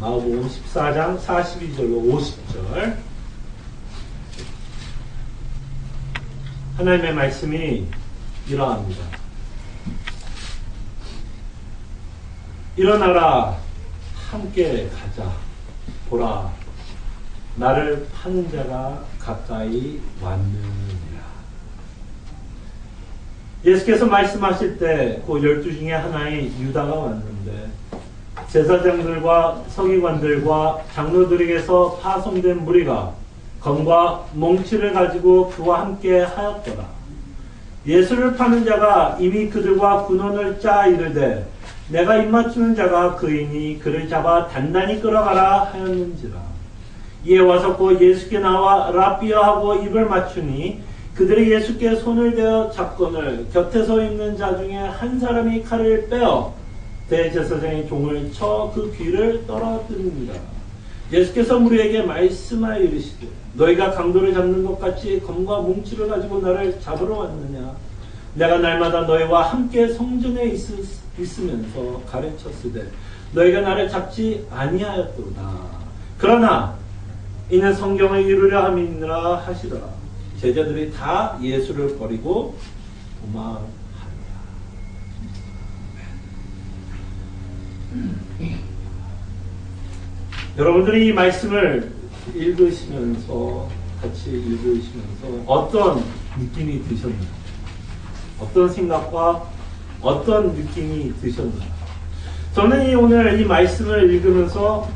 마가복음 14장 42절로 50절. 하나님의 말씀이 이러합니다. 일어나라, 함께 가자. 보라, 나를 파는 자가 가까이 왔느니라. 예수께서 말씀하실 때 그 12 중에 하나인 유다가 왔는데 제사장들과 서기관들과 장로들에게서 파송된 무리가 검과 몽치를 가지고 그와 함께 하였더라. 예수를 파는 자가 이미 그들과 군원을 짜 이르되 내가 입맞추는 자가 그이니 그를 잡아 단단히 끌어가라 하였는지라. 이에 와서 곧 예수께 나와 라삐어 하고 입을 맞추니 그들이 예수께 손을 대어 잡거늘 곁에 서 있는 자 중에 한 사람이 칼을 빼어 대제사장의 종을 쳐 그 귀를 떨어뜨립니다. 예수께서 무리에게 말씀하여 이르시되 너희가 강도를 잡는 것 같이 검과 뭉치를 가지고 나를 잡으러 왔느냐. 내가 날마다 너희와 함께 성전에 있으면서 가르쳤으되 너희가 나를 잡지 아니하였도다. 그러나 이는 성경을 이루려 함이니라 하시더라. 제자들이 다 예수를 버리고 도망하니라. 여러분들이 이 말씀을 읽으시면서 같이 읽으시면서 어떤 느낌이 드셨나요? 어떤 생각과 어떤 느낌이 드셨나요? 저는 오늘 이 말씀을 읽으면서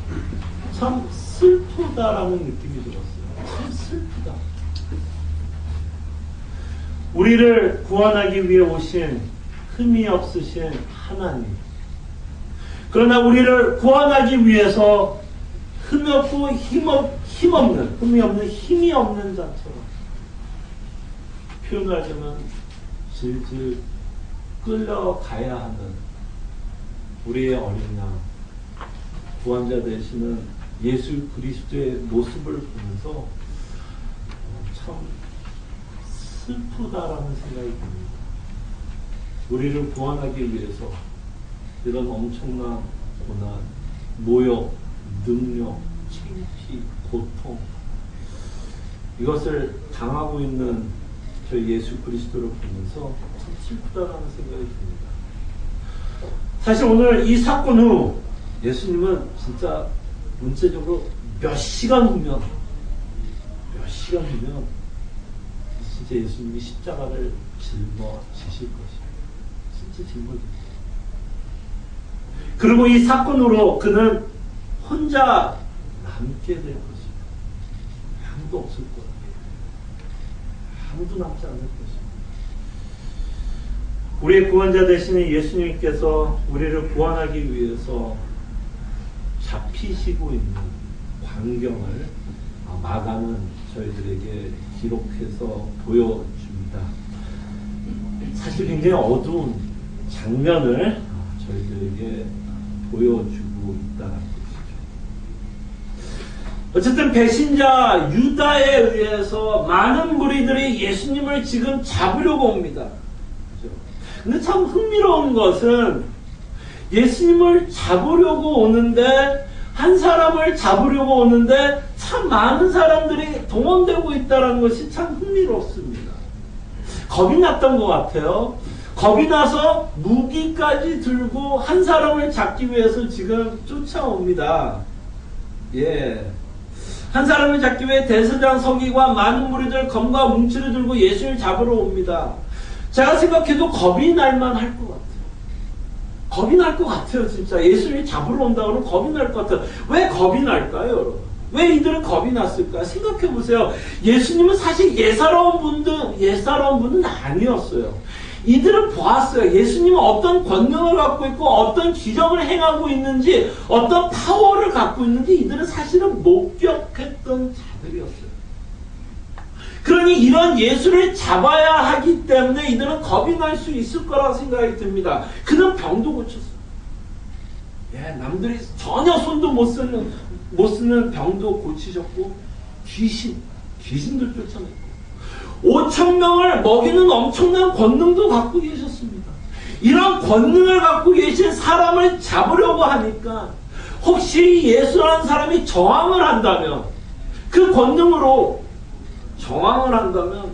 참 슬프다라는 느낌이 들었어요. 참 슬프다. 우리를 구원하기 위해 오신 흠이 없으신 하나님. 그러나 우리를 구원하기 위해서 흠이 없고 힘이 없는 자처럼 표현하자면 질질 끌려가야 하는 우리의 어린 양, 구원자 되시는 예수 그리스도의 모습을 보면서 참 슬프다라는 생각이 듭니다. 우리를 구원하기 위해서 이런 엄청난 고난, 모욕, 능력, 창피, 고통 이것을 당하고 있는 저희 예수 그리스도를 보면서 참 슬프다라는 생각이 듭니다. 사실 오늘 이 사건 후 예수님은 진짜 문체적으로 몇 시간 후면 진짜 예수님이 십자가를 짊어지실 것입니다. 진짜 짊어지실. 그리고 이 사건으로 그는 혼자 남게 될 것입니다. 아무도 없을 거예요. 아무도 남지 않을 것입니다. 우리의 구원자 되시는 예수님께서 우리를 구원하기 위해서 잡히시고 있는 광경을 마가는 저희들에게 기록해서 보여줍니다. 사실 굉장히 어두운 장면을 저희들에게 보여주고 있다는 것이죠. 어쨌든 배신자 유다에 의해서 많은 무리들이 예수님을 지금 잡으려고 옵니다. 근데 참 흥미로운 것은 예수님을 잡으려고 오는데 한 사람을 잡으려고 오는데 참 많은 사람들이 동원되고 있다는 것이 참 흥미롭습니다. 겁이 났던 것 같아요. 겁이 나서 무기까지 들고 한 사람을 잡기 위해서 지금 쫓아옵니다. 예. 한 사람을 잡기 위해 대제사장 서기관 많은 무리들 검과 뭉치를 들고 예수를 잡으러 옵니다. 제가 생각해도 겁이 날만 할 것 같아요. 겁이 날 것 같아요, 진짜. 예수님이 잡으러 온다 그러면 겁이 날 것 같아요. 왜 겁이 날까요, 여러분? 왜 이들은 겁이 났을까? 생각해 보세요. 예수님은 사실 예사로운 분은 아니었어요. 이들은 보았어요. 예수님은 어떤 권능을 갖고 있고 어떤 기적을 행하고 있는지 어떤 파워를 갖고 있는지 이들은 사실은 목격했던 자들이었어요. 그러니 이런 예수를 잡아야 하기 때문에 이들은 겁이 날 수 있을 거라고 생각이 듭니다. 그는 병도 고쳤어요. 예, 남들이 전혀 손도 못 쓰는 병도 고치셨고 귀신들 쫓아냈고 5,000명을 먹이는 엄청난 권능도 갖고 계셨습니다. 이런 권능을 갖고 계신 사람을 잡으려고 하니까 혹시 예수라는 사람이 저항을 한다면, 그 권능으로 저항을 한다면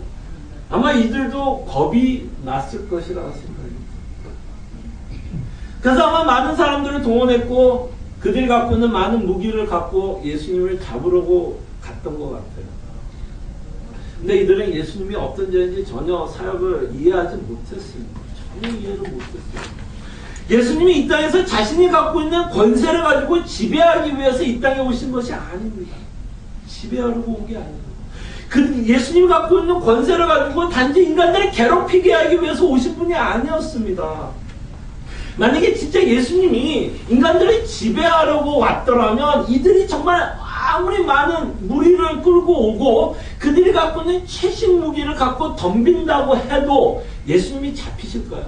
아마 이들도 겁이 났을 것이라고 생각합니다. 그래서 아마 많은 사람들을 동원했고 그들이 갖고 있는 많은 무기를 갖고 예수님을 잡으려고 갔던 것 같아요. 근데 이들은 예수님이 어떤 자인지 전혀 사역을 이해하지 못했습니다. 전혀 이해를 못했어요. 예수님이 이 땅에서 자신이 갖고 있는 권세를 가지고 지배하기 위해서 이 땅에 오신 것이 아닙니다. 지배하려고 온 게 아니에요. 예수님이 갖고 있는 권세를 가지고 단지 인간들을 괴롭히게 하기 위해서 오신 분이 아니었습니다. 만약에 진짜 예수님이 인간들을 지배하려고 왔더라면 이들이 정말 아무리 많은 무리를 끌고 오고 그들이 갖고 있는 최신 무기를 갖고 덤빈다고 해도 예수님이 잡히실까요?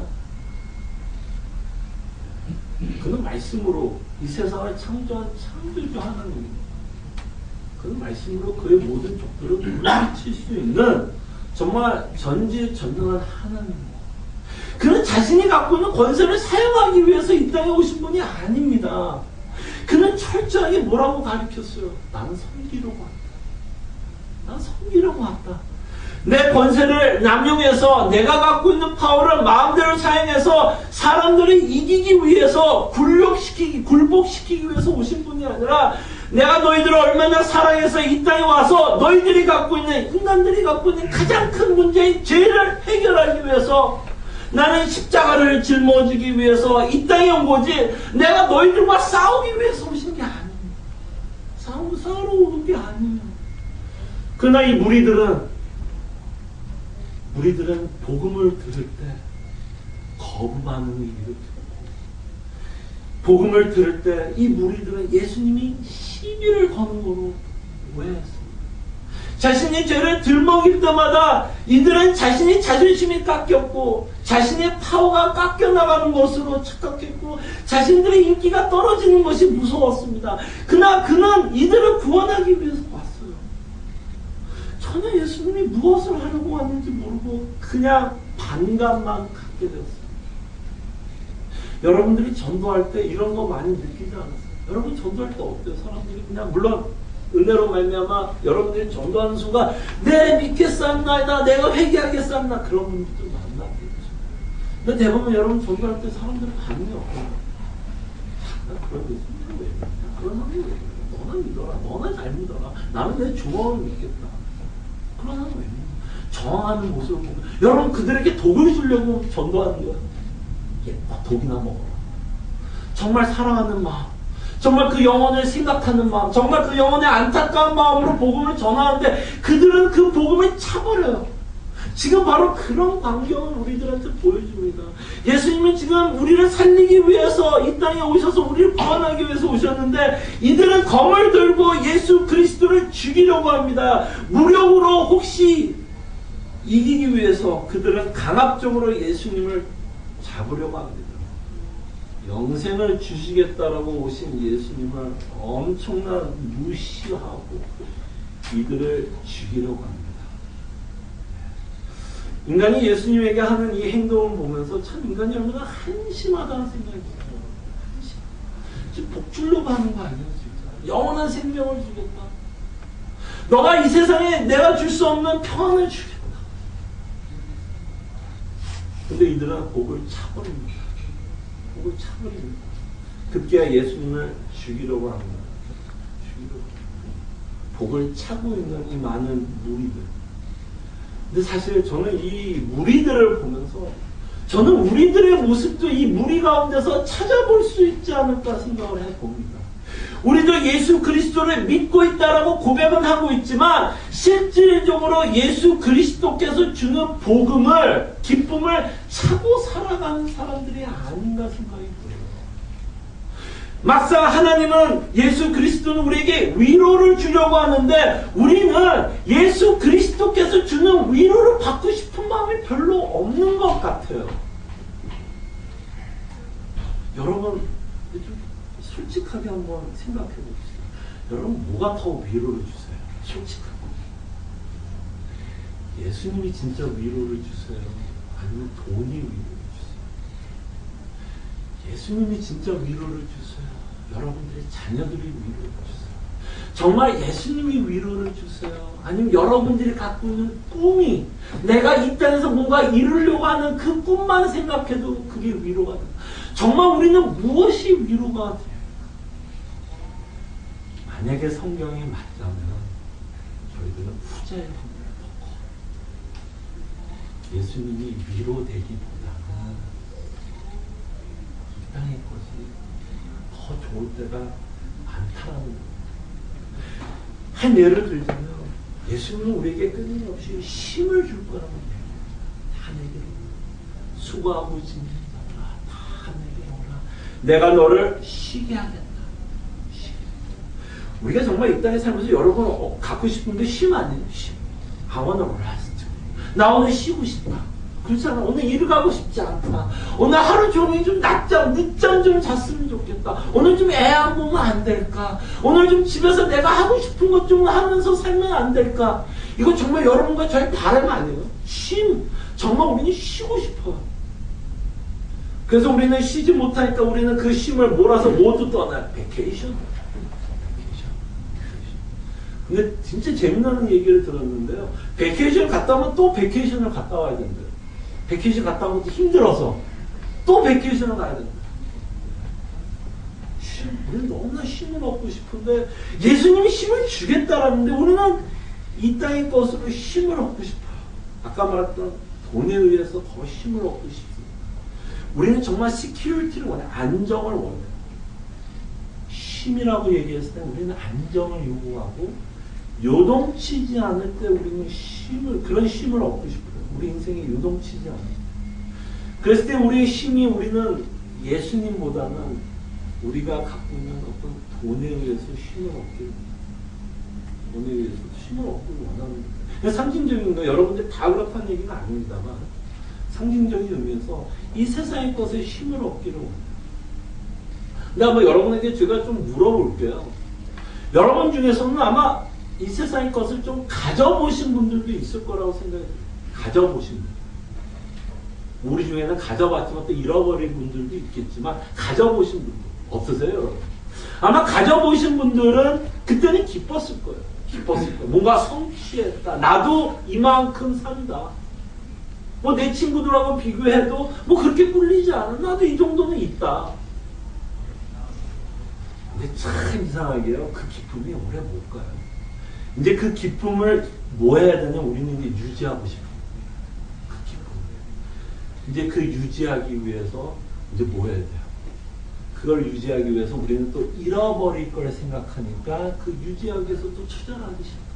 그는 말씀으로 이 세상을 창조한 창조주 하나님입니다. 그는 말씀으로 그의 모든 족들을 물리칠 수 있는 정말 전지전능한 하나님입니다. 그는 자신이 갖고 있는 권세를 사용하기 위해서 이 땅에 오신 분이 아닙니다. 그는 철저하게 뭐라고 가르쳤어요? 나는 섬기려고 왔다. 나는 섬기려고 왔다. 내 권세를 남용해서 내가 갖고 있는 파워를 마음대로 사용해서 사람들을 이기기 위해서 굴복시키기 위해서 오신 분이 아니라 내가 너희들을 얼마나 사랑해서 이 땅에 와서 너희들이 갖고 있는 인간들이 갖고 있는 가장 큰 문제인 죄를 해결하기 위해서 나는 십자가를 짊어지기 위해서 이 땅에 온 거지 내가 너희들과 싸우기 위해서 오신 게 아닙니다. 싸우러 오는 게 아니에요. 그러나 이 무리들은 복음을 들을 때 거부 반응을 일으켰고 복음을 들을 때 이 무리들은 예수님이 시비를 거는 거로 오해했습니다. 자신의 죄를 들먹일 때마다 이들은 자신이 자존심이 깎였고 자신의 파워가 깎여나가는 것으로 착각했고 자신들의 인기가 떨어지는 것이 무서웠습니다. 그러나 그는 이들을 구원하기 위해서 왔어요. 전혀 예수님이 무엇을 하려고 왔는지 모르고 그냥 반감만 갖게 되었어요. 여러분들이 전도할 때 이런 거 많이 느끼지 않았어요? 여러분 전도할 때 어때요? 사람들이 그냥 물론 은혜로 말미암아 여러분들이 전도하는 순간 내 믿겠사옵나이다 내가 회개하겠사옵나 그런 분들도 만나겠죠. 근데 대부분 여러분 전도할 때 사람들은 반응이 없어요. 그런 게 있으면 왜 그런 사람이 왜 너는 믿어라 너는 잘 믿어라 나는 내 조언을 믿겠다 그런 사람이 왜 믿어 저항하는 모습을 보면 여러분 그들에게 독을 주려고 전도하는 거야. 독이나 먹어라. 정말 사랑하는 마음 정말 그 영혼을 생각하는 마음 정말 그 영혼의 안타까운 마음으로 복음을 전하는데 그들은 그 복음을 차버려요. 지금 바로 그런 광경을 우리들한테 보여줍니다. 예수님은 지금 우리를 살리기 위해서 이 땅에 오셔서 우리를 구원하기 위해서 오셨는데 이들은 검을 들고 예수 그리스도를 죽이려고 합니다. 무력으로 혹시 이기기 위해서 그들은 강압적으로 예수님을 잡으려고 합니다. 영생을 주시겠다라고 오신 예수님을 엄청난 무시하고 이들을 죽이려고 합니다. 인간이 예수님에게 하는 이 행동을 보면서 참 인간이 얼마나 한심하다는 생각이 들어요. 지금 복 주려고 하는 거 아니야 진짜. 영원한 생명을 주겠다. 너가 이 세상에 내가 줄 수 없는 평안을 주겠다. 근데 이들은 복을 차버립니다. 복을 차버립니다. 급기야 예수님을 죽이려고 합니다. 복을 차고 있는 이 많은 무리들. 근데 사실 저는 이 무리들을 보면서 저는 우리들의 모습도 이 무리 가운데서 찾아볼 수 있지 않을까 생각을 해봅니다. 우리도 예수 그리스도를 믿고 있다라고 고백은 하고 있지만 실질적으로 예수 그리스도께서 주는 복음을 기쁨을 차고 살아가는 사람들이 아닌가 생각이 들어요. 막상 하나님은 예수 그리스도는 우리에게 위로를 주려고 하는데 우리는 예수 그리스도께서 주는 위로를 받고 싶은 마음이 별로 없는 것 같아요. 여러분 솔직하게 한번 생각해 봅시다. 여러분 뭐가 더 위로를 주세요? 솔직하게. 예수님이 진짜 위로를 주세요? 아니면 돈이 위로를 주세요? 예수님이 진짜 위로를 주세요? 여러분들의 자녀들이 위로를 주세요. 정말 예수님이 위로를 주세요. 아니면 여러분들이 갖고 있는 꿈이 내가 이 땅에서 뭔가 이루려고 하는 그 꿈만 생각해도 그게 위로가 돼요. 정말 우리는 무엇이 위로가 돼요? 만약에 성경이 맞다면 저희들은 후자의 확률을 넣고 예수님이 위로되기보다는 이 땅의 것이 더 좋을 때가 많다라는 거예요. 한 예를 들자면 예수님은 우리에게 끊임없이 힘을 줄 거라고 해요. 다 내게 수고하고 짐진 자들아 다 내게 오라. 내가 너를 쉬게 하겠다. 우리가 정말 이 땅에 살면서 여러분 갖고 싶은 게 쉼 아니에요? 쉼. I wanna rest. 나 오늘 쉬고 싶다. 그렇잖아. 오늘 일 가고 싶지 않다. 오늘 하루 종일 좀 늦잠 좀 잤으면 좋겠다. 오늘 좀 애 안 보면 안 될까? 오늘 좀 집에서 내가 하고 싶은 것 좀 하면서 살면 안 될까? 이거 정말 여러분과 저의 바람 아니에요? 쉼. 정말 우리는 쉬고 싶어요. 그래서 우리는 쉬지 못하니까 우리는 그 쉼을 몰아서 모두 떠나요. 베케이션. 근데 진짜 재미나는 얘기를 들었는데요. 베케이션을 갔다 오면 또 베케이션을 갔다 와야 된대요. 베케이션 갔다 오면 또 힘들어서 또 베케이션을 가야 된대요. 우리는 너무나 힘을 얻고 싶은데 예수님이 힘을 주겠다라는데 우리는 이 땅의 것으로 힘을 얻고 싶어요. 아까 말했던 돈에 의해서 더 힘을 얻고 싶습니다. 우리는 정말 시큐리티를 원해요. 안정을 원해요. 힘이라고 얘기했을 때 우리는 안정을 요구하고 요동치지 않을 때 우리는 그런 힘을 얻고 싶어요. 우리 인생에 요동치지 않아요. 그랬을 때 우리의 힘이 우리는 예수님보다는 우리가 갖고 있는 어떤 돈에 의해서 힘을 얻기를 돈에 의해서 힘을 얻기를 원하는 거예요. 상징적인 거 여러분들 다 그렇다는 얘기는 아닙니다만 상징적인 의미에서 이 세상의 것에 힘을 얻기를 원해요. 근데 한번 여러분에게 제가 좀 물어볼게요. 여러분 중에서는 아마 이 세상의 것을 좀 가져보신 분들도 있을 거라고 생각해요. 가져보신 분. 우리 중에는 가져봤지만 또 잃어버린 분들도 있겠지만 가져보신 분들 없으세요, 여러분? 아마 가져보신 분들은 그때는 기뻤을 거예요. 기뻤을 거예요. 뭔가 성취했다. 나도 이만큼 산다. 뭐 내 친구들하고 비교해도 뭐 그렇게 꿀리지 않아. 나도 이 정도는 있다. 근데 참 이상하게요. 그 기쁨이 오래 못 가요. 이제 그 기쁨을 뭐 해야 되냐? 우리는 이제 유지하고 싶어요. 그 기쁨을. 이제 그 유지하기 위해서 이제 뭐 해야 돼요? 그걸 유지하기 위해서 우리는 또 잃어버릴 걸 생각하니까 그 유지하기 위해서 또 투자를 하기 시작해요.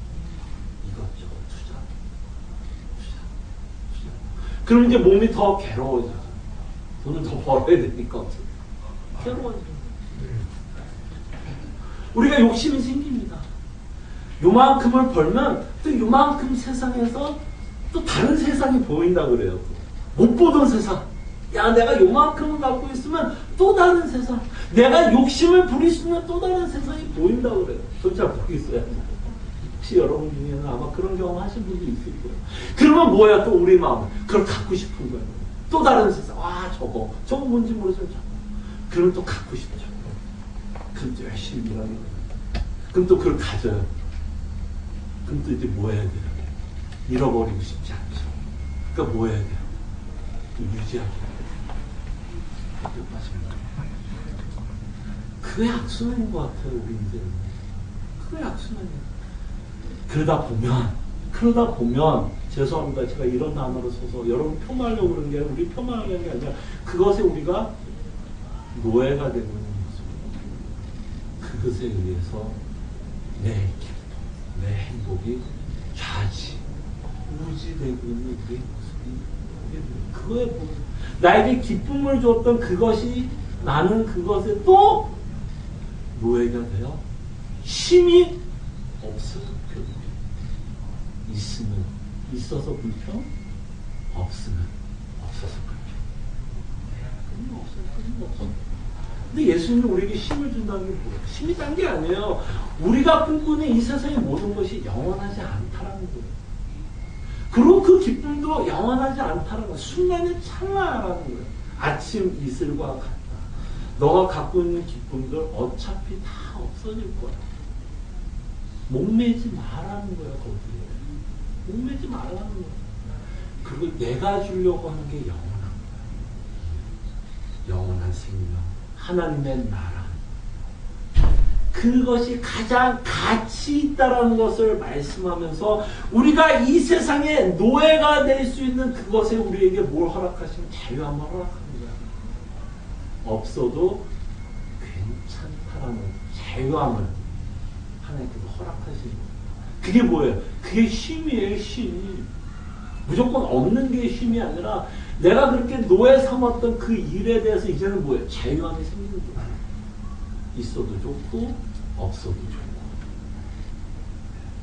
이것저것 투자. 그럼 이제 몸이 더 괴로워져요. 돈을 더 벌어야 되니까 어떻게 괴로워져요. 우리가 욕심이 생깁니다. 요만큼을 벌면 또 요만큼 세상에서 또 다른 세상이 보인다 그래요. 못 보던 세상. 야, 내가 요만큼을 갖고 있으면 또 다른 세상. 내가 욕심을 부리시면 또 다른 세상이 보인다 그래요. 전 잘 모르겠어요. 혹시 여러분 중에는 아마 그런 경험 하신 분도 있을 거예요. 그러면 뭐야 또 우리 마음. 그걸 갖고 싶은 거예요. 또 다른 세상. 와, 저거 뭔지 모르지만 저거. 그러면 또 갖고 싶죠. 그럼 또 열심히 일하게 돼요. 그럼 또 그걸 가져요. 그럼 또 이제 뭐 해야 돼요? 잃어버리고 싶지 않죠. 그러니까 뭐 해야 돼요? 또 유지하게 돼요. 그게 악순환인 것 같아요, 우리 인생은. 그게 악순환이에요. 그러다 보면, 죄송합니다. 제가 이런 단어를 써서 여러분 폄하하려고 그러는 게 아니라, 우리 폄하하려는 게 아니라, 그것에 우리가 노예가 되고 있는 모습. 그것에 의해서 내 기쁨, 내 행복이 우지되고 있는 우리의 모습이 그거에 보면 나에게 기쁨을 줬던 그것이 나는 그것에 또 노예가 되어 힘이 없어서 불편, 있으면 있어서 불편, 없으면 없어서 불편. 근데 예수님은 우리에게 힘을 준다는 게 뭐예요? 힘이 딴 게 아니에요. 우리가 꿈꾸는 이 세상의 모든 것이 영원하지 않다라는 거예요. 그리고 그 기쁨도 영원하지 않다라는 거예요. 순간의 찰나라는 거예요. 아침 이슬과 같다. 너가 갖고 있는 기쁨들 어차피 다 없어질 거야. 목매지 말라는 거야, 거기에. 목매지 말라는 거야. 그리고 내가 주려고 하는 게 영원한 거야. 영원한 생명, 하나님의 나라. 그것이 가장 가치 있다라는 것을 말씀하면서 우리가 이 세상에 노예가 될 수 있는 그것에 우리에게 뭘 허락하시면 자유함을 허락하는 거야. 없어도 괜찮다라는 자유함을 하나님께서 허락하시는 거예요. 그게 뭐예요? 그게 쉼이에요, 쉼. 무조건 없는 게 쉼이 아니라 내가 그렇게 노예 삼았던 그 일에 대해서 이제는 뭐예요? 자유함이 생기는 거예요. 있어도 좋고 없어도 좋고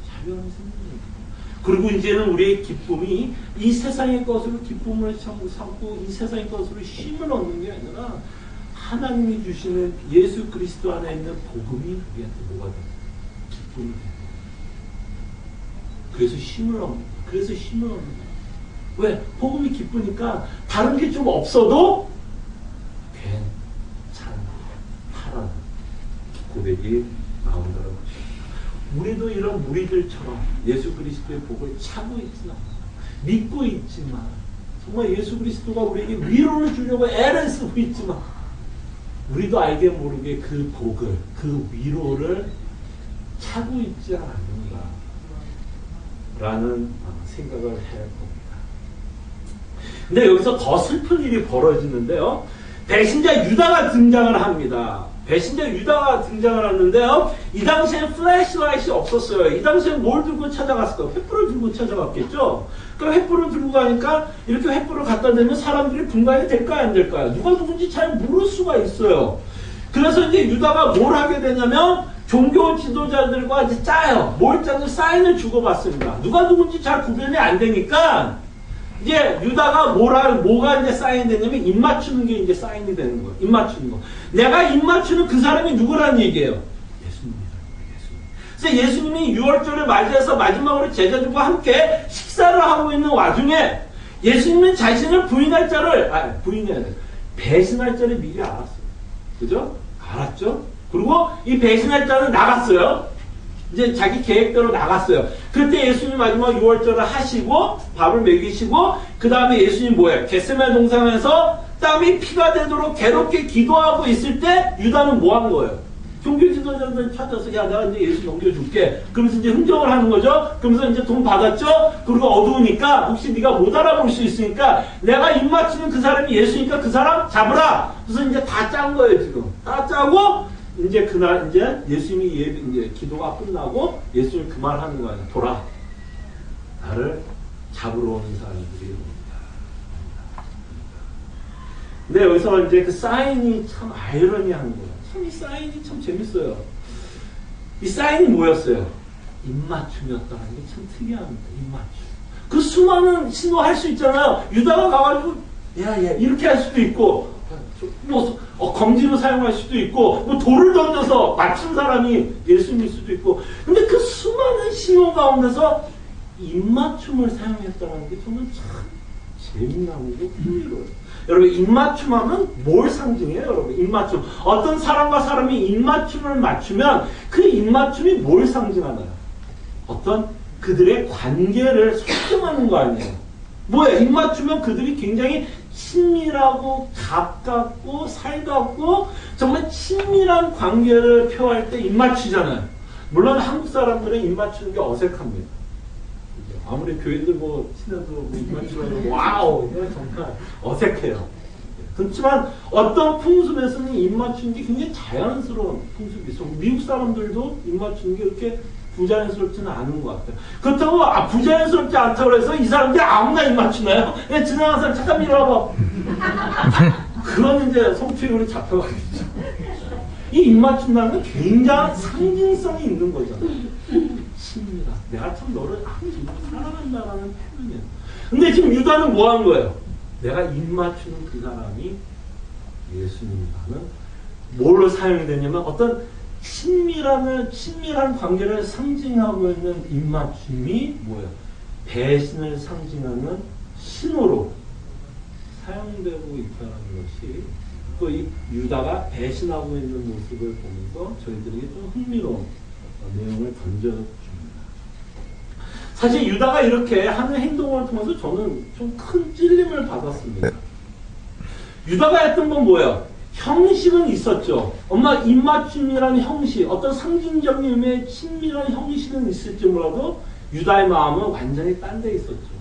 자유함이 생기는 거예요. 그리고 이제는 우리의 기쁨이 이 세상의 것으로 기쁨을 삼고 이 세상의 것으로 쉼을 얻는 게 아니라 하나님이 주시는 예수 그리스도 안에 있는 복음이 우리한테 뭐가 돼요? 기쁨이 돼요. 그래서 쉼을 얻는 거예요. 그래서 쉼을 얻는 거예요. 왜? 복음이 기쁘니까 다른 게 좀 없어도 괜찮다라는 고백이 나온다는 것입니다. 우리도 이런 무리들처럼 예수 그리스도의 복을 차고 있지만 믿고 있지만 정말 예수 그리스도가 우리에게 위로를 주려고 애를 쓰고 있지만 우리도 알게 모르게 그 복을, 그 위로를 차고 있지 않는가 라는 생각을 해야 합니다. 근데 여기서 더 슬픈 일이 벌어지는데요. 배신자 유다가 등장을 합니다. 배신자 유다가 등장을 하는데요. 이 당시엔 플래시라이트가 없었어요. 이 당시엔 뭘 들고 찾아갔을까요? 횃불을 들고 찾아갔겠죠. 그럼 횃불을 들고 가니까 이렇게 횃불을 갖다 대면 사람들이 분간이 될까요? 안 될까요? 누가 누군지 잘 모를 수가 있어요. 그래서 이제 유다가 뭘 하게 되냐면 종교 지도자들과 이제 짜요. 뭘 짜서 사인을 주고받습니다. 누가 누군지 잘 구별이 안 되니까 이제 유다가 뭐가 이제 사인이 되냐면 입 맞추는 게 이제 사인이 되는 거예요. 입 맞추는 거. 내가 입 맞추는 그 사람이 누구라는 얘기예요? 예수님이라는 거예요. 예수님. 그래서 예수님이 6월절을 맞이해서 마지막으로 제자들과 함께 식사를 하고 있는 와중에 예수님은 자신을 부인할 자를 부인해야 돼. 배신할 자를 미리 알았어요. 그죠? 알았죠? 그리고 이 배신할 자는 나갔어요. 이제 자기 계획대로 나갔어요. 그때 예수님 마지막 6월절을 하시고 밥을 먹이시고 그 다음에 예수님 뭐예요? 겟세마네 동산에서 땀이 피가 되도록 괴롭게 기도하고 있을 때 유다는 뭐 한 거예요? 종교 지도자들 찾아서 야 내가 이제 예수 넘겨줄게. 그러면서 이제 흥정을 하는 거죠. 그러면서 이제 돈 받았죠. 그리고 어두우니까 혹시 네가 못 알아볼 수 있으니까 내가 입 맞추는 그 사람이 예수니까 그 사람 잡으라. 그래서 이제 다 짠 거예요 지금. 다 짜고 이제 그날 이제 예수님이 이제 기도가 끝나고 예수님이 그 말 하는 거예요. 돌아. 나를 잡으러 오는 사람들이 옵니다. 근데 여기서 이제 그 사인이 참 아이러니한 거예요. 참 이 사인이 참 재밌어요. 이 사인이 뭐였어요? 입맞춤이었다는 게 참 특이합니다. 입맞춤. 그 수많은 신호 할 수 있잖아요. 유다가 가가지고 야 이렇게 할 수도 있고 뭐 검지로 사용할 수도 있고 뭐 돌을 던져서 맞춘 사람이 예수님일 수도 있고 근데 그 수많은 신호 가운데서 입맞춤을 사용했다는 게 저는 참 재미나고 흥미로워요. 여러분 입맞춤하면 뭘 상징해요? 여러분 입맞춤 어떤 사람과 사람이 입맞춤을 맞추면 그 입맞춤이 뭘 상징하나요? 어떤 그들의 관계를 설정하는 거 아니에요? 뭐예요? 입맞추면 그들이 굉장히 친밀하고 가깝고 살갑고 정말 친밀한 관계를 표할 때 입맞추잖아요. 물론 한국 사람들은 입맞추는 게 어색합니다. 아무리 교인들 뭐 친해도 입맞추면 와우 이건 정말 어색해요. 그렇지만 어떤 풍습에서는 입맞추는 게 굉장히 자연스러운 풍습이 있어요. 미국 사람들도 입맞추는 게 그렇게 부자연스럽지는 않은 것 같아요. 그렇다고 부자연스럽지 않다고 해서 이 사람들이 아무나 입맞추나요? 그냥 지나가는 사람 잠깐 밀어봐. 그런 이제 성추행으로 잡혀가겠죠. 이 입맞춘다는 건 굉장한 상징성이 있는 거잖아요. 친밀한. 내가 참 너를 아주 사랑한다라는 표현이에요. 근데 지금 유다는 뭐 한 거예요? 내가 입맞추는 그 사람이 예수님이라는 뭘로 사용이 되냐면 어떤 친밀한 관계를 상징하고 있는 입맞춤이 뭐예요? 배신을 상징하는 신호로 사용되고 있다는 것이 또 이 유다가 배신하고 있는 모습을 보면서 저희들에게 좀 흥미로운 내용을 던져줍니다. 사실 유다가 이렇게 하는 행동을 통해서 저는 좀 큰 찔림을 받았습니다. 유다가 했던 건 뭐예요? 형식은 있었죠. 엄마 입맞춤이라는 형식, 어떤 상징적인 의미의 친밀한 형식은 있을지 몰라도 유다의 마음은 완전히 딴 데 있었죠.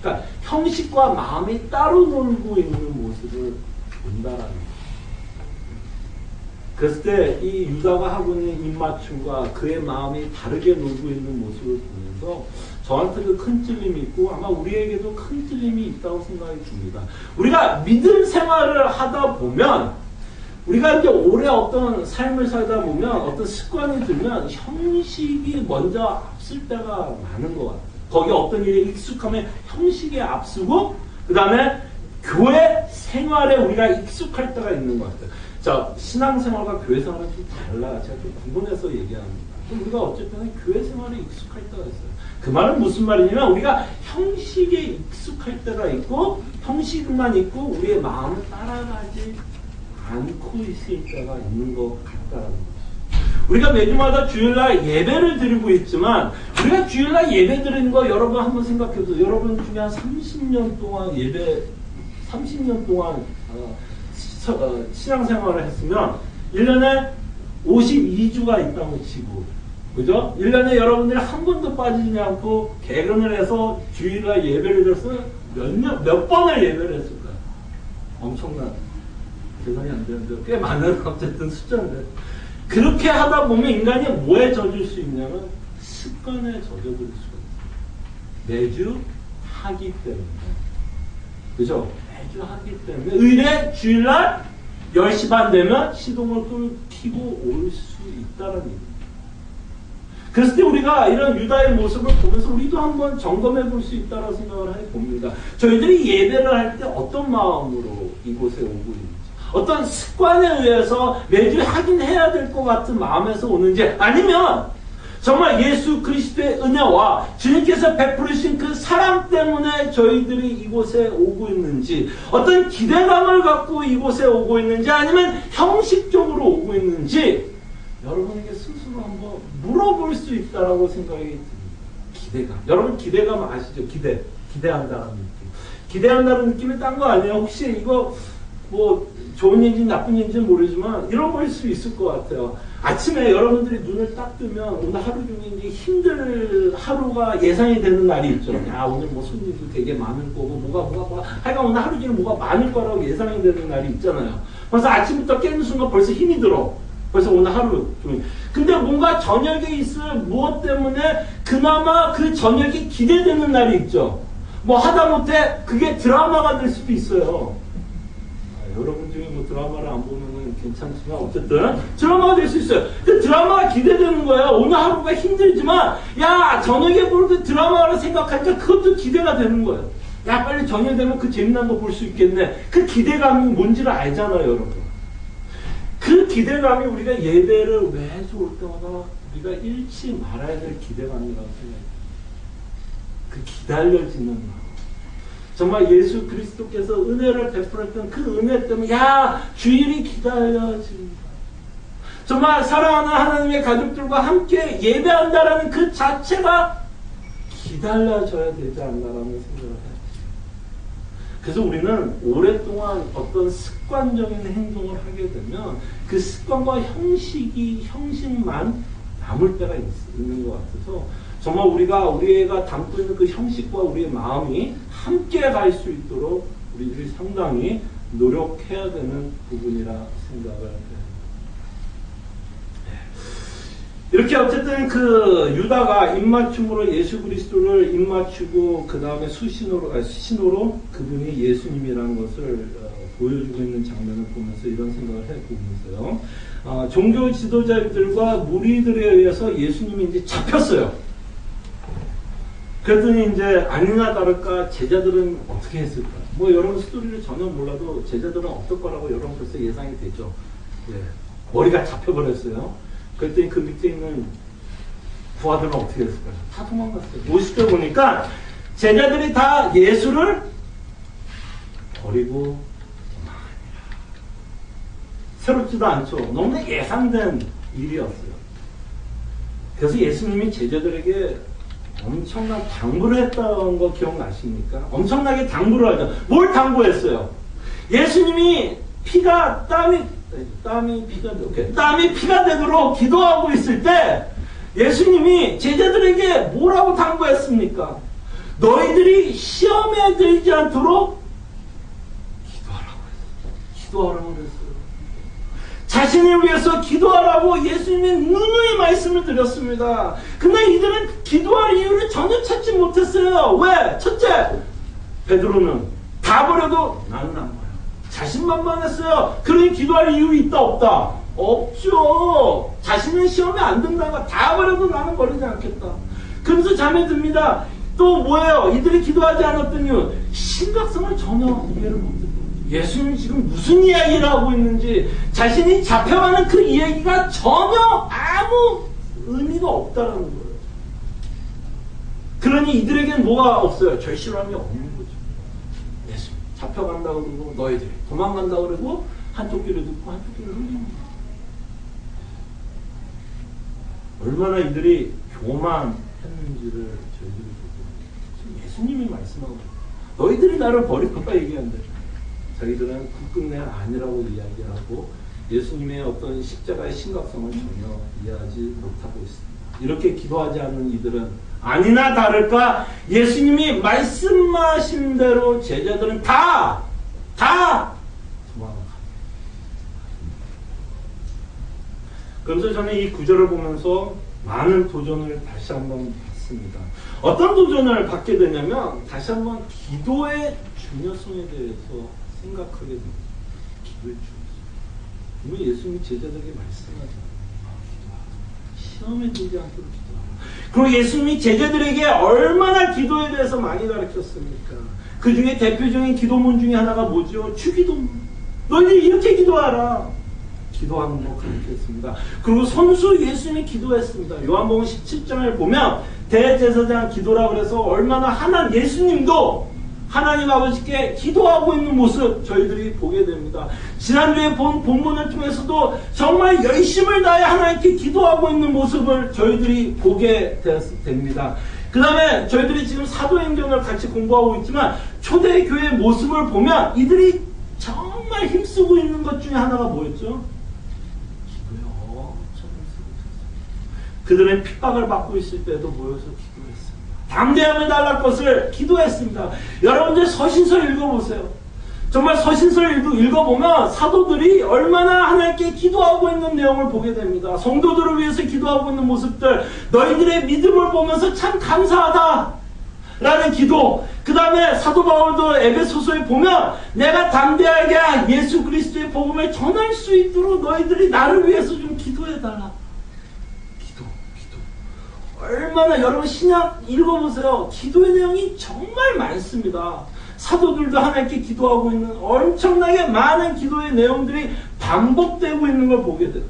그러니까 형식과 마음이 따로 놀고 있는 모습을 본다라는 거예요. 그랬을 때 이 유다가 하고 있는 입맞춤과 그의 마음이 다르게 놀고 있는 모습을 보면서 저한테도 큰 찔림이 있고 아마 우리에게도 큰 찔림이 있다고 생각이 듭니다. 우리가 믿음 생활을 하다 보면 우리가 이제 오래 어떤 삶을 살다 보면 어떤 습관이 들면 형식이 먼저 앞설 때가 많은 것 같아요. 거기에 어떤 일에 익숙하면 형식에 앞서고 그 다음에 교회 생활에 우리가 익숙할 때가 있는 것 같아요. 자, 신앙생활과 교회 생활은 좀 달라. 제가 좀 구분해서 얘기합니다. 우리가 어쨌든 교회 생활에 익숙할 때가 있어요. 그 말은 무슨 말이냐면 우리가 형식에 익숙할 때가 있고 형식만 있고 우리의 마음을 따라가지 않고 있을 때가 있는 것 같다는 거죠. 우리가 매주마다 주일날 예배를 드리고 있지만 우리가 주일날 예배 드리는 거 여러분 한번 생각해보세요. 여러분 중에 한 30년 동안 30년 동안 신앙생활을 했으면 1년에 52주가 있다고 치고 그죠? 1년에 여러분들이 한 번도 빠지지 않고 개근을 해서 주일날 예배를 드려서 몇 번을 예배를 했을까요? 엄청난 계산이 안 되는데 꽤 많은 어쨌든 숫자인데 그렇게 하다 보면 인간이 뭐에 젖을 수 있냐면 습관에 젖어들 수가 있어요. 매주 하기 때문에 그죠? 매주 하기 때문에 의뢰 주일날 10시 반 되면 시동을 켜고 올 수 있다는 얘기입니다. 그랬을 때 우리가 이런 유다의 모습을 보면서 우리도 한번 점검해 볼 수 있다고 생각을 해봅니다. 저희들이 예배를 할 때 어떤 마음으로 이곳에 오고 있는지 어떤 습관에 의해서 매주 하긴 해야 될 것 같은 마음에서 오는지 아니면 정말 예수 그리스도의 은혜와 주님께서 베푸르신 그 사랑 때문에 저희들이 이곳에 오고 있는지 어떤 기대감을 갖고 이곳에 오고 있는지 아니면 형식적으로 오고 있는지 여러분에게 스스로 한번 물어볼 수 있다라고 생각이 듭니다. 기대감. 여러분 기대감 아시죠? 기대한다는 느낌. 기대한다는 느낌이 딴 거 아니에요? 혹시 이거 뭐 좋은 일인지 나쁜 일인지는 모르지만 이런 거일 수 있을 것 같아요. 아침에 여러분들이 눈을 딱 뜨면 오늘 하루 중에 이제 힘들 하루가 예상이 되는 날이 있죠. 야, 오늘 뭐 손님도 되게 많을 거고, 뭐가, 하여간 오늘 하루 중에 뭐가 많을 거라고 예상이 되는 날이 있잖아요. 그래서 아침부터 깨는 순간 벌써 힘이 들어. 벌써 오늘 하루 종일. 근데 뭔가 저녁에 있을 무엇 때문에 그나마 그 저녁이 기대되는 날이 있죠. 뭐 하다못해 그게 드라마가 될 수도 있어요. 여러분 중에 뭐 드라마를 안 보면은 괜찮지만 어쨌든 드라마가 될 수 있어요. 그 드라마가 기대되는 거예요. 오늘 하루가 힘들지만 야 저녁에 볼 때 드라마를 생각하니까 그것도 기대가 되는 거예요. 야 빨리 저녁 되면 그 재미난 거 볼 수 있겠네. 그 기대감이 뭔지를 알잖아요, 여러분. 그 기대감이 우리가 예배를 매주 올 때마다 우리가 잃지 말아야 될 기대감이라고 생각해요. 그 기다려지는 마음. 정말 예수 그리스도께서 은혜를 베풀었던 그 은혜 때문에 야 주일이 기다려진다. 정말 사랑하는 하나님의 가족들과 함께 예배한다라는 그 자체가 기다려져야 되지 않나라는 생각을 해요. 그래서 우리는 오랫동안 어떤 습관적인 행동을 하게 되면 그 습관과 형식만 남을 때가 있는 것 같아서 정말 우리가 담고 있는 그 형식과 우리의 마음이 함께 갈 수 있도록 우리들이 상당히 노력해야 되는 부분이라 생각을 해요. 이렇게 어쨌든 그 유다가 입맞춤으로 예수 그리스도를 입맞추고 그 다음에 수신호로 그분이 예수님이라는 것을 보여주고 있는 장면을 보면서 이런 생각을 해보면서요. 종교 지도자들과 무리들에 의해서 예수님이 이제 잡혔어요. 그랬더니 이제 아니나 다를까 제자들은 어떻게 했을까? 뭐 여러분 스토리를 전혀 몰라도 제자들은 어떨 거라고 여러분 벌써 예상이 되죠. 예. 머리가 잡혀버렸어요. 그랬더니 그 밑에 있는 부하들은 어떻게 했을까요? 다 도망갔어요. 50대 보니까 제자들이 다 예수를 버리고 도망하니라. 새롭지도 않죠. 너무나 예상된 일이었어요. 그래서 예수님이 제자들에게 엄청난 당부를 했던 거 기억나십니까? 엄청나게 당부를 하죠. 뭘 당부했어요? 예수님이 땀이 피가 되도록 기도하고 있을 때 예수님이 제자들에게 뭐라고 당부했습니까? 너희들이 시험에 들지 않도록 기도하라고 그랬어요. 자신을 위해서 기도하라고 예수님이 누누이 말씀을 드렸습니다. 근데 이들은 기도할 이유를 전혀 찾지 못했어요. 왜? 첫째, 베드로는 다 버려도 나는 안 버려. 자신만만했어요. 그러니 기도할 이유 있다 없다? 없죠. 자신은 시험에 안 든다가 다 버려도 나는 버리지 않겠다. 그러면서 잠에 듭니다. 또 뭐예요? 이들이 기도하지 않았던 이유, 심각성을 전혀 이해를 못했어요. 예수님이 지금 무슨 이야기를 하고 있는지, 자신이 잡혀가는 그 이야기가 전혀 아무 의미가 없다는 거예요. 그러니 이들에게는 뭐가 없어요? 절실함이 없는 거죠. 예수님 잡혀간다고 그러고 너희들이 도망간다고 그러고 한쪽 귀를 듣고 한쪽 귀를 흘리는 거예요. 얼마나 이들이 교만했는지를 저희들이 보고 예수님이 말씀하고 너희들이 나를 버릴 거라 얘기하는데 자기들은 끝끝내 아니라고 이야기하고 예수님의 어떤 십자가의 심각성을 전혀 이해하지 못하고 있습니다. 이렇게 기도하지 않는 이들은 아니나 다를까 예수님이 말씀하신 대로 제자들은 다 도망갑니다. 그래서 저는 이 구절을 보면서 많은 도전을 다시 한번 받습니다. 어떤 도전을 받게 되냐면 다시 한번 기도의 중요성에 대해서 생각하게 됩니다. 기도의 중요성. 왜 예수님이 제자들에게 말씀하잖아요. 시험에 들지 않도록 기도하라. 그리고 예수님이 제자들에게 얼마나 기도에 대해서 많이 가르쳤습니까? 그 중에 대표적인 기도문 중에 하나가 뭐죠? 주기도문. 너희들이 이렇게 기도하라. 기도하는 거 가르쳤습니다. 그리고 선수 예수님이 기도했습니다. 요한복음 17장을 보면 대제사장 기도라고 해서 얼마나 예수님도 하나님 아버지께 기도하고 있는 모습 저희들이 보게 됩니다. 지난주에 본 본문을 통해서도 정말 열심을 다해 하나님께 기도하고 있는 모습을 저희들이 보게 됩니다. 그 다음에 저희들이 지금 사도행전을 같이 공부하고 있지만 초대교회의 모습을 보면 이들이 정말 힘쓰고 있는 것 중에 하나가 뭐였죠? 기도요. 그들은 핍박을 받고 있을 때도 모여서 기도했습니다. 담대함을 달랄 것을 기도했습니다. 여러분들 서신서 읽어보세요. 정말 서신서를 읽어보면 사도들이 얼마나 하나님께 기도하고 있는 내용을 보게 됩니다. 성도들을 위해서 기도하고 있는 모습들, 너희들의 믿음을 보면서 참 감사하다 라는 기도. 그 다음에 사도 바울도 에베소서에 보면 내가 담대하게 예수 그리스도의 복음을 전할 수 있도록 너희들이 나를 위해서 좀 기도해달라. 얼마나 여러분 신약 읽어보세요. 기도의 내용이 정말 많습니다. 사도들도 하나님께 기도하고 있는 엄청나게 많은 기도의 내용들이 반복되고 있는 걸 보게 돼요.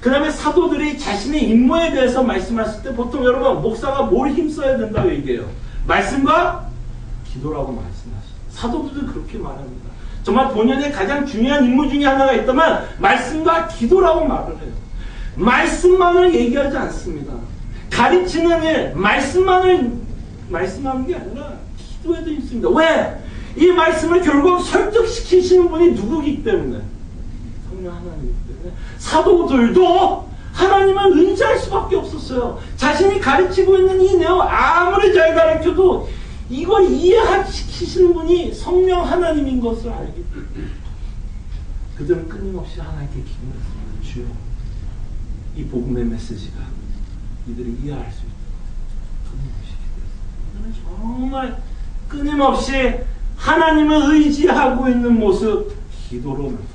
그 다음에 사도들이 자신의 임무에 대해서 말씀하실 때 보통 여러분 목사가 뭘 힘써야 된다고 얘기해요? 말씀과 기도라고 말씀하시죠. 사도들도 그렇게 말합니다. 정말 본연의 가장 중요한 임무 중에 하나가 있다면 말씀과 기도라고 말을 해요. 말씀만을 얘기하지 않습니다. 가르치는 일, 말씀하는 게 아니라 기도에도 있습니다. 왜? 이 말씀을 결국 설득시키시는 분이 누구이기 때문에? 성령 하나님이기 때문에 사도들도 하나님을 의지할 수밖에 없었어요. 자신이 가르치고 있는 이 내용 아무리 잘 가르쳐도 이걸 이해시키시는 분이 성령 하나님인 것을 알기 때문에 그들은 끊임없이 하나님께 기도했습니다. 주여, 이 복음의 메시지가 이들이 이해할 수 있도록 끊임없이 기도했습니다. 이들은 정말 끊임없이 하나님을 의지하고 있는 모습, 기도로 나타납니다.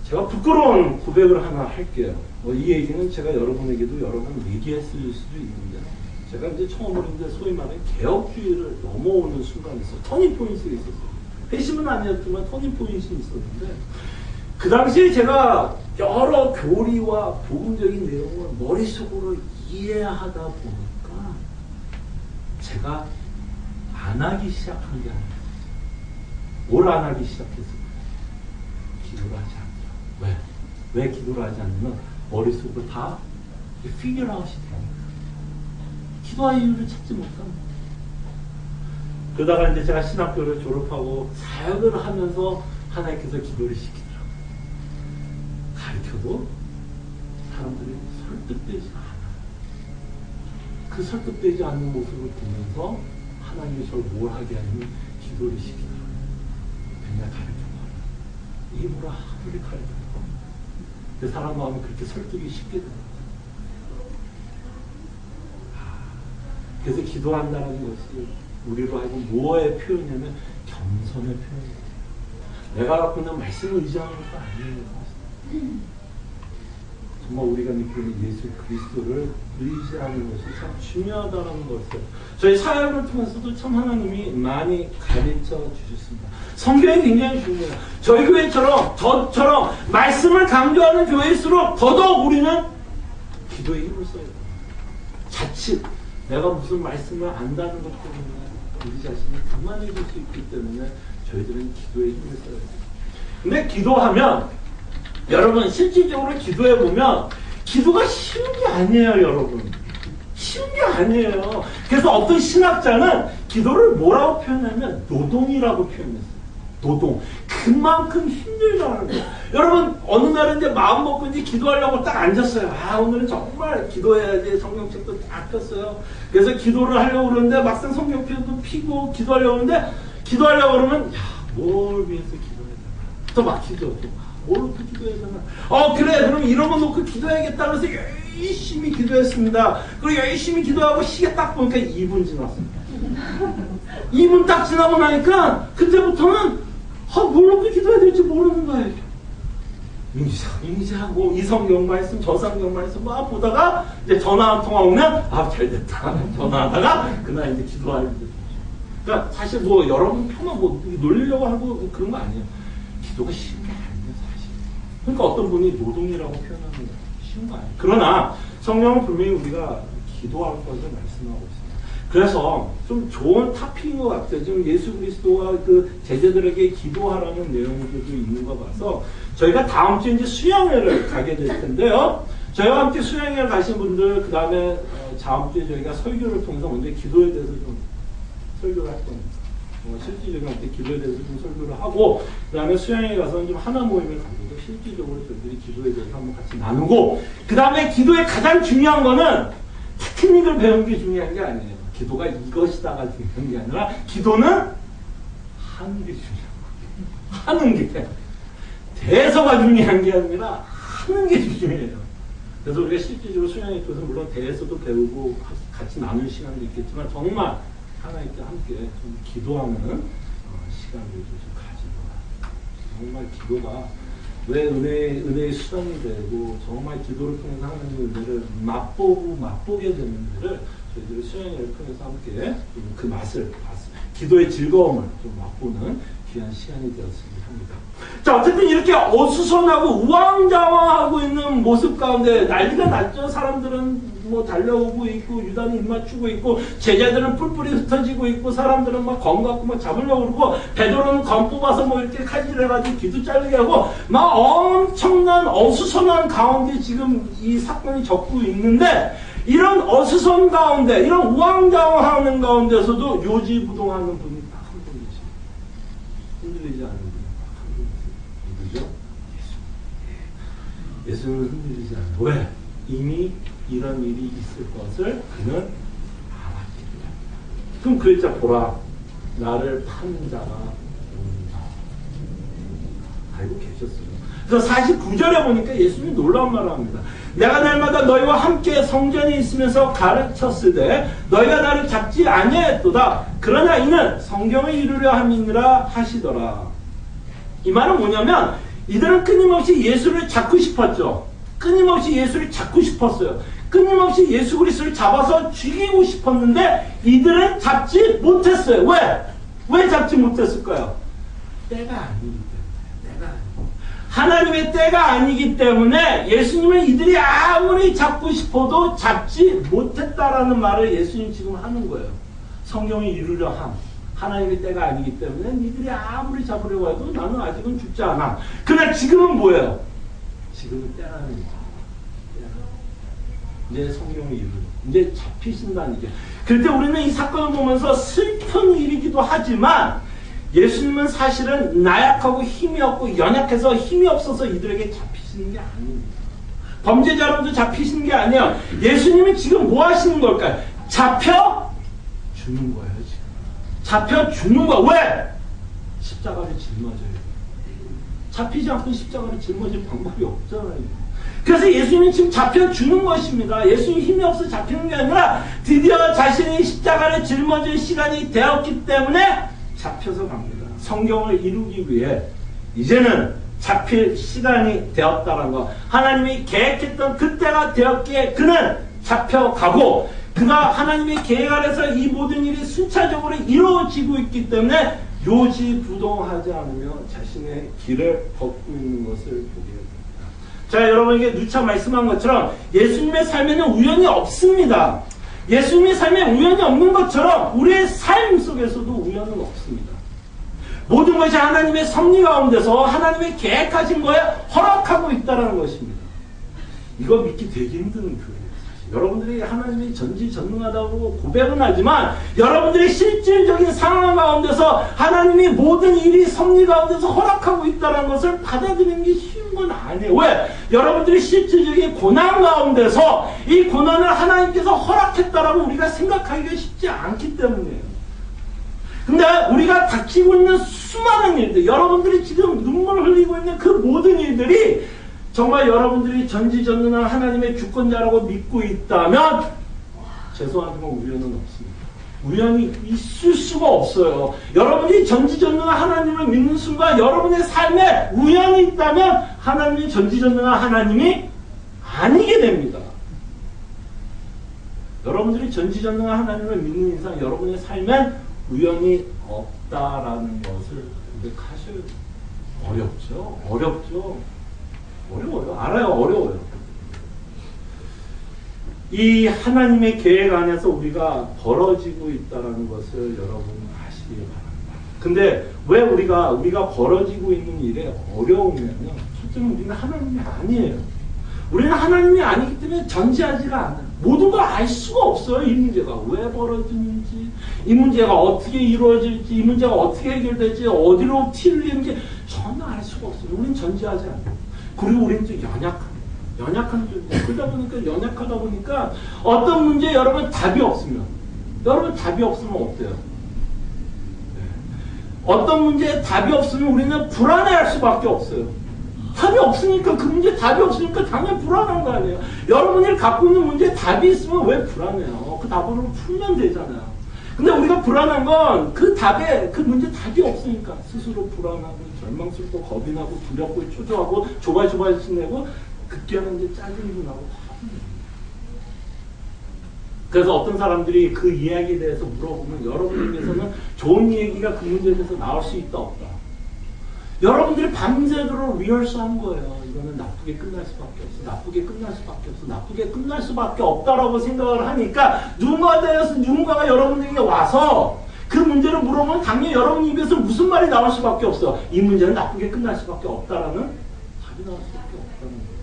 제가 부끄러운 고백을 하나 할게요. 이 얘기는 제가 여러분에게도 여러 번 얘기했을 수도 있는데, 제가 이제 처음으로 이제 소위 말하는 개혁주의를 넘어오는 순간이 있어요. 터닝포인트가 있었어요. 회심은 아니었지만 터닝포인트가 있었는데, 그 당시에 제가 여러 교리와 복음적인 내용을 머릿속으로 이해하다 보니까 제가 안 하기 시작한 게 아니에요. 뭘 안 하기 시작했어요? 기도를 하지 않죠. 왜 기도를 하지 않냐면 머릿속으로 다 피규어아웃이 됩니다. 기도할 이유를 찾지 못합니다. 그러다가 이제 제가 신학교를 졸업하고 사역을 하면서 하나님께서 기도를 시키더라고요. 가르쳐도 사람들이 설득되지 않아요. 그 설득되지 않는 모습을 보면서 하나님이 저를 뭘 하게 하냐면 기도를 시키더라고요. 그냥 가르쳐봐라. 입으로 아무리 가르쳐봐. 그 사람 마음이 그렇게 설득이 쉽게 되더라고요. 그래서 기도한다는 것이 우리로 하여금 무엇의 표현이냐면 겸손의 표현이에요. 내가 갖고 있는 말씀을 의지하는 것도 아니에요. 사실. 정말 우리가 느끼는 예수 그리스도를 의지하는 것이 참 중요하다는 것을 저희 사역을 통해서도 참 하나님이 많이 가르쳐 주셨습니다. 성경이 굉장히 중요해요. 저희 교회처럼 저처럼 말씀을 강조하는 교회일수록 더더욱 우리는 기도에 힘을 써야 돼요. 자칫 내가 무슨 말씀을 안다는 것 때문에 우리 자신이 교만해질 수 있기 때문에 저희들은 기도에 힘을 써야 돼요. 근데 기도하면 여러분 실질적으로 기도해보면 기도가 쉬운 게 아니에요. 여러분 쉬운 게 아니에요. 그래서 어떤 신학자는 기도를 뭐라고 표현하면 노동이라고 표현했어요. 노동. 그만큼 힘들다는 거예요. 여러분 어느 날은 이제 마음 먹고 이제 기도하려고 딱 앉았어요. 오늘은 정말 기도해야지. 성경책도 딱 폈어요. 그래서 기도를 하려고 그러는데 막상 성경책도 피고 기도하려고 그러는데 기도하려고 그러면 뭘 위해서 기도해야 되나. 또 막히죠. 뭘 놓고 기도해야 되나. 그래 그럼 이런 거 놓고 기도해야겠다. 그래서 열심히 기도했습니다. 그리고 열심히 기도하고 시계 딱 보니까 2분 지났습니다. 2분 딱 지나고 나니까 그때부터는 뭘 놓고 기도해야 될지 모르는 거예요. 인지하고 뭐 이 성경 말씀 저 성경 말씀 막 보다가 이제 전화 한 통화 오면 잘 됐다. 전화하다가 그날 이제 기도할 때. 그러니까 사실 뭐 여러분 표만 뭐 놀리려고 하고 그런 거 아니에요. 기도가 쉬운 게 아니에요 사실. 그러니까 어떤 분이 노동이라고 표현하는 거 쉬운 거 아니에요. 그러나 성경은 분명히 우리가 기도할 것을 말씀하고 있습니다. 그래서 좀 좋은 토픽인 것 같아요. 지금 예수 그리스도가 그 제자들에게 기도하라는 내용들도 있는 것 봐서 저희가 다음 주에 이제 수양회를 가게 될 텐데요. 저희와 함께 수양회를 가신 분들, 그 다음에 다음 주에 저희가 설교를 통해서 먼저 기도에 대해서 좀 설교를 할 겁니다. 실질적으로 함께 기도에 대해서 좀 설교를 하고, 그 다음에 수양회 가서는 좀 하나 모임을 가지고 실질적으로 저희들이 기도에 대해서 한번 같이 나누고, 그 다음에 기도의 가장 중요한 거는 테크닉을 배우는 게 중요한 게 아니에요. 기도가 이것이다가 중요한 게 아니라 기도는 하는 게 중요한 거예요. 하는 게 대해서가 중요한 게 아니라 하는 게 중요해요. 그래서 우리가 실질적으로 수양에 있어서 물론 대해서도 배우고 같이 나눌 시간도 있겠지만 정말 하나님께 함께 좀 기도하는 시간을 좀 가지고 정말 기도가 왜 은혜의 수단이 되고 정말 기도를 통해서 하나님의 은혜를 맛보게 되는 일을 저희들이 수양회를 통해서 함께 그 맛을 기도의 즐거움을 좀 맛보는 귀한 시간이 되었습니다. 자, 어쨌든 이렇게 어수선하고 우왕좌왕하고 있는 모습 가운데 난리가 났죠. 사람들은 뭐 달려오고 있고 유다는 입 맞추고 있고 제자들은 뿔뿔이 흩어지고 있고 사람들은 막 검 갖고 막 잡으려고 그러고 베드로는 검 뽑아서 뭐 이렇게 칼질해가지고 귀도 자르게 하고 막 엄청난 어수선한 가운데 지금 이 사건이 적고 있는데 이런 어수선 가운데 이런 우왕좌왕하는 가운데서도 요지부동하는 분이 딱 한 분이지. 흔들리지 않는 분이 딱 한 분이지. 누구죠? 예수. 예수는 흔들리지 않아요. 왜? 이미 이런 일이 있을 것을 그는 알았기 때문에. 그럼 그 글자 보라. 나를 파는 자가 온다. 알고 계셨어요. 그래서 49절에 보니까 예수님이 놀라운 말을 합니다. 내가 날마다 너희와 함께 성전에 있으면서 가르쳤으되 너희가 나를 잡지 아니하였도다. 그러나 이는 성경을 이루려 함이니라 하시더라. 이 말은 뭐냐면 이들은 끊임없이 예수를 잡고 싶었죠. 끊임없이 예수를 잡고 싶었어요. 끊임없이 예수 그리스도를 잡아서 죽이고 싶었는데 이들은 잡지 못했어요. 왜? 왜 잡지 못했을까요? 때가 아니기 때문에. 때가 아니고. 하나님의 때가 아니기 때문에 예수님을 이들이 아무리 잡고 싶어도 잡지 못했다라는 말을 예수님 지금 하는 거예요. 성경이 이루려 함. 하나님의 때가 아니기 때문에 니들이 아무리 잡으려고 해도 나는 아직은 죽지 않아. 그러나 지금은 뭐예요? 지금은 때라는 거예요. 이제 성경을 이루는, 이제 잡히신다는 게. 그럴 때 우리는 이 사건을 보면서 슬픈 일이기도 하지만 예수님은 사실은 나약하고 힘이 없고 연약해서 힘이 없어서 이들에게 잡히시는 게 아닙니다. 범죄자로도 잡히시는 게 아니에요. 예수님은 지금 뭐 하시는 걸까요? 잡혀 주는 거예요. 지금 잡혀 주는 거야. 왜? 십자가를 짊어져요. 잡히지 않고 십자가를 짊어질 방법이 없잖아요. 그래서 예수님은 지금 잡혀주는 것입니다. 예수님 힘이 없어 잡히는 게 아니라 드디어 자신이 십자가를 짊어질 시간이 되었기 때문에 잡혀서 갑니다. 성경을 이루기 위해 이제는 잡힐 시간이 되었다는 것. 하나님이 계획했던 그때가 되었기에 그는 잡혀가고 그가 하나님의 계획 아래서 이 모든 일이 순차적으로 이루어지고 있기 때문에 요지부동하지 않으며 자신의 길을 걷고 있는 것을 보게 됩니다. 자, 여러분에게 누차 말씀한 것처럼 예수님의 삶에는 우연이 없습니다. 예수님의 삶에 우연이 없는 것처럼 우리의 삶 속에서도 우연은 없습니다. 모든 것이 하나님의 섭리 가운데서 하나님의 계획하신 거에 허락하고 있다는 것입니다. 이거 믿기 되게 힘든 교회예요. 여러분들이 하나님이 전지전능하다고 고백은 하지만 여러분들의 실질적인 상황 가운데서 하나님이 모든 일이 섭리 가운데서 허락하고 있다는 것을 받아들이는 게 쉬운 건 아니에요. 왜? 여러분들이 실질적인 고난 가운데서 이 고난을 하나님께서 허락했다라고 우리가 생각하기가 쉽지 않기 때문이에요. 근데 우리가 닥치고 있는 수많은 일들, 여러분들이 지금 눈물 흘리고 있는 그 모든 일들이 정말 여러분들이 전지전능한 하나님의 주권자라고 믿고 있다면 죄송하지만 우연은 없습니다. 우연이 있을 수가 없어요. 여러분이 전지전능한 하나님을 믿는 순간 여러분의 삶에 우연이 있다면 하나님이 전지전능한 하나님이 아니게 됩니다. 여러분들이 전지전능한 하나님을 믿는 이상 여러분의 삶엔 우연이 없다라는 것을 고백하셔야 돼요. 어렵죠? 어렵죠? 어려워요. 알아요. 어려워요. 이 하나님의 계획 안에서 우리가 벌어지고 있다는 것을 여러분 아시기 바랍니다. 근데 왜 우리가 벌어지고 있는 일에 어려우면요. 첫째는 우리는 하나님이 아니에요. 우리는 하나님이 아니기 때문에 전지하지가 않아요. 모든 걸 알 수가 없어요. 이 문제가 왜 벌어지는지, 이 문제가 어떻게 이루어질지, 이 문제가 어떻게 해결될지, 어디로 튈는지 전혀 알 수가 없어요. 우리는 전지하지 않아요. 그리고 우리는 좀 연약한 존재. 그러다 보니까 연약하다 보니까 어떤 문제 여러분 답이 없으면 어때요? 네. 어떤 문제에 답이 없으면 우리는 불안해할 수밖에 없어요. 답이 없으니까 그 문제에 답이 없으니까 당연히 불안한 거 아니에요. 여러분이 갖고 있는 문제에 답이 있으면 왜 불안해요? 그 답으로 풀면 되잖아요. 근데 우리가 불안한 건 그 답에 그 문제 답이 없으니까 스스로 불안하고 절망스럽고 겁이 나고 두렵고 초조하고 조바조바지내고 급기야는 이제 짜증도 나고 화도. 그래서 어떤 사람들이 그 이야기에 대해서 물어보면 여러분에게서는 좋은 얘기가 그 문제에 대해서 나올 수 있다 없다. 여러분들이 밤새도록 리허설한 거예요. 이거는 나쁘게 끝날 수밖에 없어. 나쁘게 끝날 수밖에 없어. 나쁘게 끝날 수밖에 없다라고 생각을 하니까 누군가가 여러분들에게 와서 그 문제를 물어보면 당연히 여러분 입에서 무슨 말이 나올 수밖에 없어. 이 문제는 나쁘게 끝날 수밖에 없다라는 답이 나올 수밖에 없다는 거예요.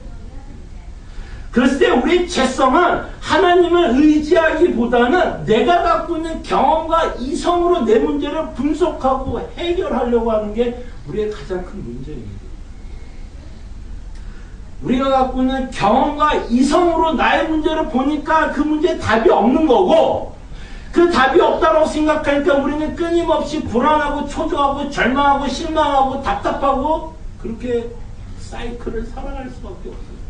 그랬을 때 우리의 죄성은 하나님을 의지하기보다는 내가 갖고 있는 경험과 이성으로 내 문제를 분석하고 해결하려고 하는 게 우리의 가장 큰 문제입니다. 우리가 갖고 있는 경험과 이성으로 나의 문제를 보니까 그 문제에 답이 없는 거고, 그 답이 없다고 생각하니까 우리는 끊임없이 불안하고 초조하고 절망하고 실망하고 답답하고 그렇게 사이클을 살아갈 수밖에 없어요.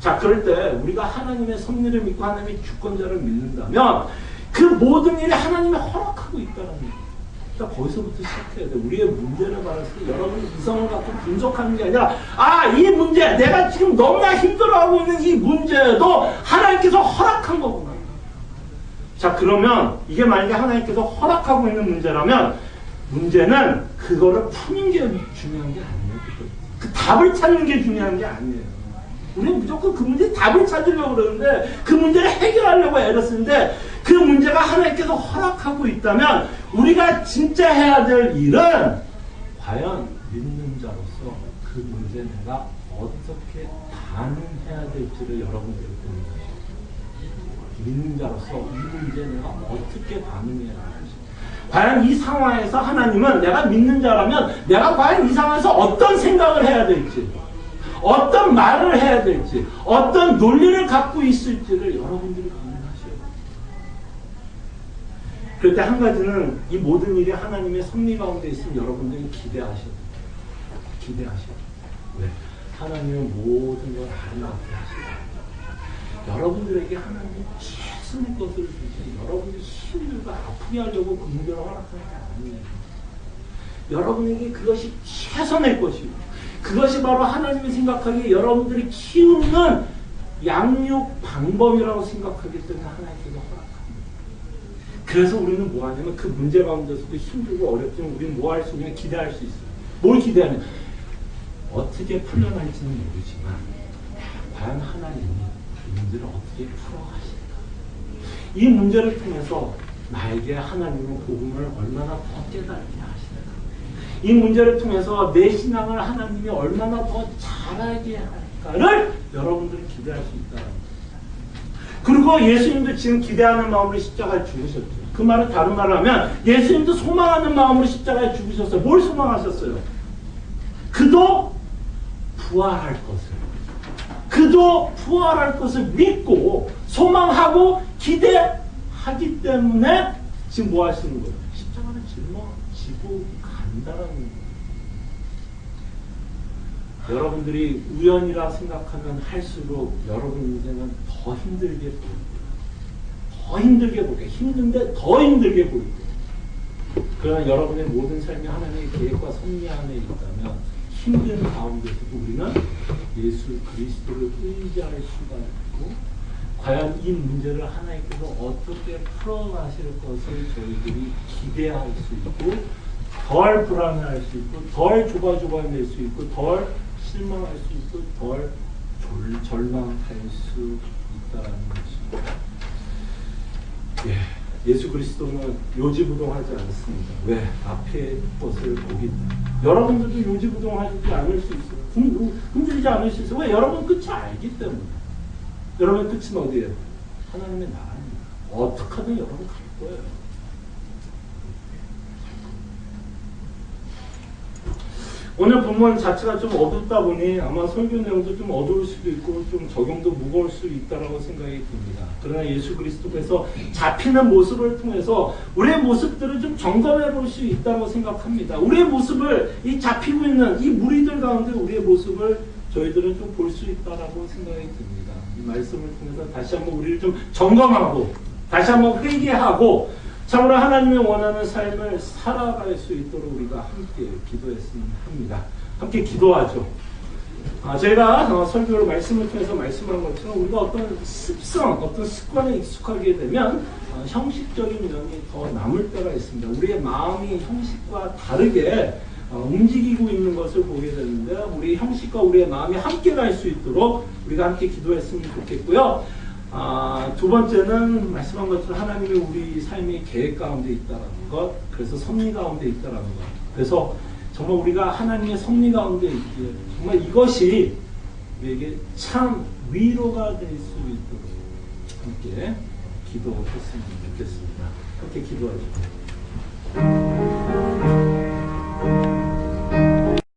자, 그럴 때 우리가 하나님의 섭리를 믿고 하나님의 주권자를 믿는다면 그 모든 일이 하나님이 허락하고 있다는 거예요. 자, 거기서부터 시작해야 돼. 우리의 문제를 말했을 때 여러분이 이성을 갖고 분석하는 게 아니라 이 문제, 내가 지금 너무나 힘들어하고 있는 이 문제도 하나님께서 허락한 거구나. 자, 그러면 이게 만약에 하나님께서 허락하고 있는 문제라면 문제는 그거를 푸는 게 중요한 게 아니에요. 그 답을 찾는 게 중요한 게 아니에요. 우리는 무조건 그 문제에 답을 찾으려고 그러는데 그 문제를 해결하려고 애를 쓰는데 그 문제가 하나님께서 허락하고 있다면 우리가 진짜 해야 될 일은 과연 믿는 자로서 그 문제에 내가 어떻게 반응해야 될지를 여러분들이 보는 것이죠. 믿는 자로서 이 문제에 내가 어떻게 반응해야 할지. 과연 이 상황에서 하나님은 내가 믿는 자라면 내가 과연 이 상황에서 어떤 생각을 해야 될지, 어떤 말을 해야 될지, 어떤 논리를 갖고 있을지를 여러분들이 고민하셔야 돼요. 그럴 때 한 가지는 이 모든 일이 하나님의 섭리 가운데 있으면 여러분들이 기대하셔야 돼요. 기대하셔야 돼요. 왜? 하나님은 모든 걸 아는 것 같아요. 여러분들에게 하나님이 최선의 것을 주지, 여러분이 힘들고 아프게 하려고 그 문제를 허락하는 게 아니에요. 여러분에게 그것이 최선의 것이고, 그것이 바로 하나님이 생각하기에 여러분들이 키우는 양육 방법이라고 생각하기 때문에 하나님께서 허락합니다. 그래서 우리는 뭐 하냐면 그 문제 가운데서도 힘들고 어렵지만 우리는 뭐 할 수 있냐면 기대할 수 있어요. 뭘 기대하냐? 어떻게 풀려날지는 모르지만 과연 하나님이 이 문제를 어떻게 풀어가실까? 이 문제를 통해서 나에게 하나님의 복음을 얼마나 더 깨닫게 하실까? 이 문제를 통해서 내 신앙을 하나님이 얼마나 더 잘하게 할까를 여러분들이 기대할 수 있다는 거예요. 그리고 예수님도 지금 기대하는 마음으로 십자가에 죽으셨죠. 그 말은 다른 말을 하면 예수님도 소망하는 마음으로 십자가에 죽으셨어요. 뭘 소망하셨어요? 그도 부활할 것을, 그도 부활할 것을 믿고 소망하고 기대하기 때문에 지금 뭐 하시는 거예요? 십자가를 짊어지고 간다라는 거예요. 여러분들이 우연이라 생각하면 할수록 여러분 인생은 더 힘들게 보이고, 더 힘들게 보이고, 힘든데 더 힘들게 보이고. 그러나 여러분의 모든 삶이 하나님의 계획과 섭리 안에 있다면 힘든 가운데서도 우리는 예수 그리스도를 의지할 수가 있고, 과연 이 문제를 하나님께서 어떻게 풀어가실 것을 저희들이 기대할 수 있고, 덜 불안해할 수 있고, 덜 조바조바낼 수 있고, 덜 실망할 수 있고, 덜 절망할 수 있다는 것입니다. 예수 그리스도는 요지부동하지 않습니다. 왜? 앞에 것을 보기 때문에. 여러분들도 요지부동하지 않을 수 있어요. 흔들리지 않을 수 있어요. 왜? 여러분 끝이 알기 때문에. 여러분의 끝은 어디예요? 하나님의 나라입니다. 어떻게 하든 여러분 갈 거예요. 오늘 본문 자체가 좀 어둡다 보니 아마 설교 내용도 좀 어두울 수도 있고 좀 적용도 무거울 수 있다라고 생각이 듭니다. 그러나 예수 그리스도께서 잡히는 모습을 통해서 우리의 모습들을 좀 점검해 볼 수 있다고 생각합니다. 우리의 모습을 이 잡히고 있는 이 무리들 가운데 우리의 모습을 저희들은 좀 볼 수 있다라고 생각이 듭니다. 이 말씀을 통해서 다시 한번 우리를 좀 점검하고 다시 한번 회개하고 참으로 하나님의 원하는 삶을 살아갈 수 있도록 우리가 함께 기도했으면 합니다. 함께 기도하죠. 제가 설교를 말씀을 통해서 말씀한 것처럼 우리가 어떤 습성, 어떤 습관에 익숙하게 되면 형식적인 면이 더 남을 때가 있습니다. 우리의 마음이 형식과 다르게 움직이고 있는 것을 보게 되는데 우리 형식과 우리의 마음이 함께 갈 수 있도록 우리가 함께 기도했으면 좋겠고요. 두 번째는 말씀한 것처럼 하나님이 우리 삶의 계획 가운데 있다는 것, 그래서 섭리 가운데 있다는 것. 그래서 정말 우리가 하나님의 섭리 가운데 있기에 정말 이것이 우리에게 참 위로가 될 수 있도록 함께 기도했으면 좋겠습니다. 함께 기도하죠.